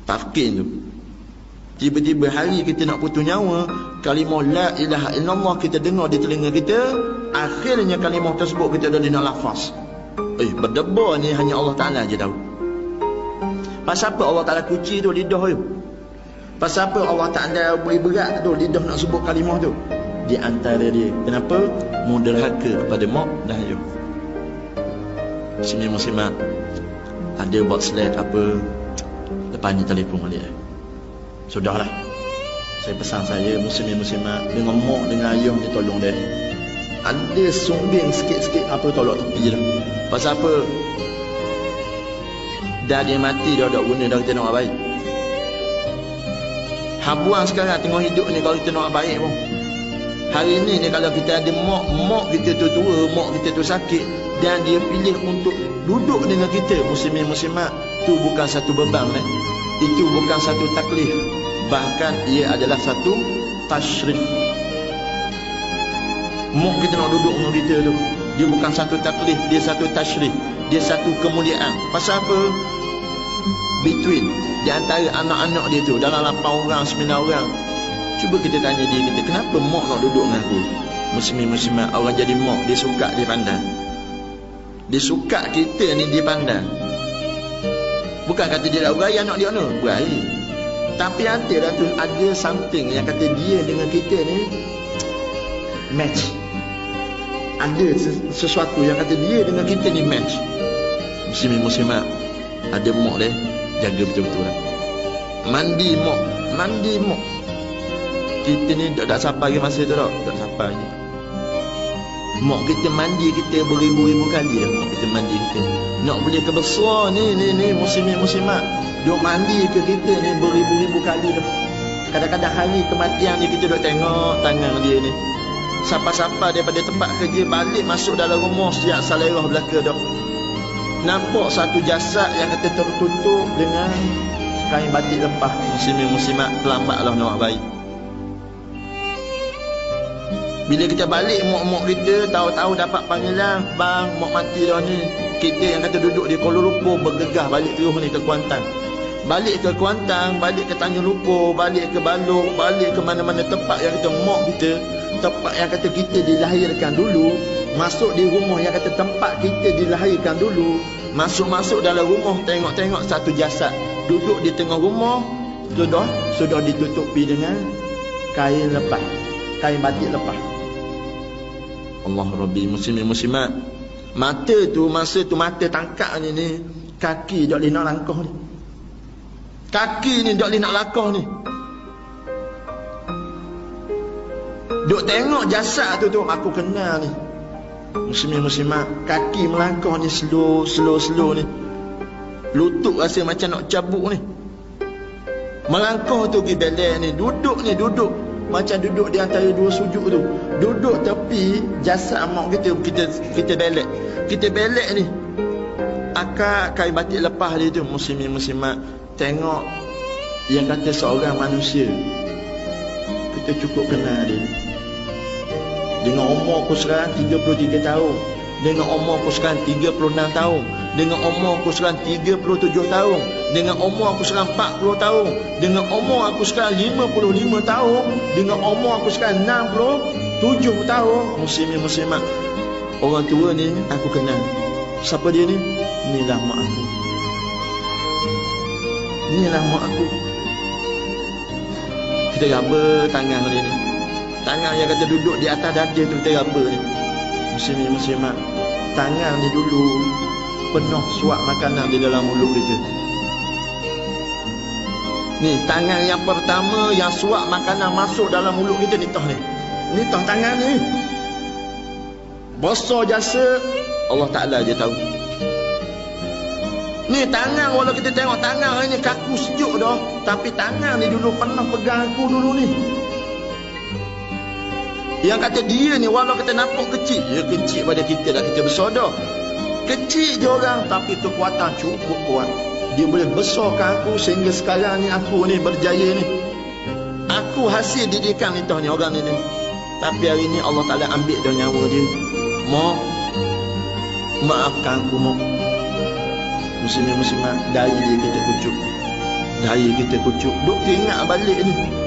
Tafkin tu. Tiba-tiba hari kita nak putus nyawa, kalimah la ilaha illallah kita dengar di telinga kita, akhirnya kalimah tersebut kita dah nak lafaz. Berdebar ni hanya Allah Ta'ala je tahu. Pasal apa Allah Ta'ala kunci tu lidah tu? Pasal apa Allah Ta'ala beri berat tu lidah nak sebut kalimah tu? Di antara dia, kenapa? Muderhaka kepada mak dan ayah. Sini muslimat ada buat slide apa, lepas ni telefon balik. Sudahlah, saya pesan saya muslimat dengan mak dengan ayah ni tolong dia. Ada sumbing sikit-sikit apa tolak tepi lah. Pasal apa? Dah dia mati dah tak guna dah kita nak baik. Habuang sekarang tengok hidup ni kalau kita nak baik pun. Hari ni kalau kita ada mak kita tu tua, mak kita tu sakit dan dia pilih untuk duduk dengan kita, muslimat, tu bukan satu beban itu bukan satu taklif, bahkan ia adalah satu tashrif. Mak kita nak duduk dengan kita tu, dia bukan satu taklif, dia satu tashrif, dia satu kemuliaan. Pasal apa? Between di antara anak-anak dia tu, dalam 8 orang 9 orang, cuba kita tanya dia kita, kenapa mak nak duduk dengan aku? Muslimat, orang jadi mak dia suka dia pandang. Dia suka kita ni dia pandang. Bukan kata dia tak beraya anak dia ni, beraya. Tapi ada something yang kata dia dengan kita ni match. Ada sesuatu yang kata dia dengan kita ni match. Muslimat, ada mak dia jaga betul-betul lah. Mandi mak. Kita ni tak sampai lagi masa tu tak sampai lagi. Mak kita mandi kita beribu-ribu kali dah. Mak kita mandi kita nak boleh kebesar ni muslimat duk mandi ke kita ni beribu-ribu kali dah. Kadang-kadang hari kematian ni kita duk tengok tangan dia ni, siapa-siapa daripada tempat kerja balik masuk dalam rumah siap salerah belaka dah. Nampak satu jasad yang kata tertutup dengan kain batik lepah. Muslimat terlambatlah nak baik. Bila kita balik, mak kita tahu-tahu dapat panggilan, bang, mak mati dah ni. Kita yang kata duduk di Kuala Lumpur bergegah balik terus ni ke Kuantan. Balik ke Kuantan, balik ke Tanjung Lumpur, balik ke Balok, balik ke mana-mana tempat yang kata mak kita, tempat yang kata kita dilahirkan dulu. Masuk di rumah yang kata tempat kita dilahirkan dulu. Masuk dalam rumah, tengok-tengok satu jasad duduk di tengah rumah, sudah ditutupi dengan kain lepas, kain batik lepas. Allah Rabbi, muslimat. Mata tu, masa tu mata tangkap ni kaki tak boleh nak langkah ni. Kaki ni tak boleh nak langkah ni. Duk tengok jasad tu aku kenal ni. Muslimat, kaki melangkah ni slow ni. Lutut rasa macam nak cabuk ni. Melangkah tu pergi belek ni, duduk macam duduk di antara dua sujud tu. Duduk tepi jasad mak kita belek. Kita belek ni. Akak kain batik lepas dia tu, muslimat. Tengok yang kata seorang manusia, kita cukup kenal dia. Dengan umur aku sekarang 33 tahun, dengan umur aku sekarang 36 tahun, dengan umur aku sekarang 37 tahun, dengan umur aku sekarang 40 tahun, dengan umur aku sekarang 55 tahun, dengan umur aku sekarang 67 tahun. Muslimat, orang tua ni aku kenal. Siapa dia ni? Inilah mak aku. Inilah mak aku. Kita raba tangan dia ni. Tangan yang kata duduk di atas dada tu kita raba ni. Muslimat, tangan ni dulu penuh suap makanan di dalam mulut kita. Ni tangan yang pertama yang suap makanan masuk dalam mulut kita ni tah ni. Ni tah tangan ni. Besar jasa Allah Ta'ala je tahu. Ni tangan, walau kita tengok tangan ni kaku sejuk dah, tapi tangan ni dulu pernah pegang aku dulu ni. Yang kata dia ni walau kita nampak kecil, dia kecil pada kita dah, kita besar dah. Kecil je orang tapi kekuatan cukup kuat. Dia boleh besarkan aku sehingga sekarang ni aku ni berjaya ni. Aku hasil didikan ni tah ni orang ni. Tapi hari ni Allah Ta'ala ambil dah nyawa dia. Mak, maafkan aku mak. Muslimat, dari dia kita kucuk. Daya kita kucuk. Duk teringat balik ni.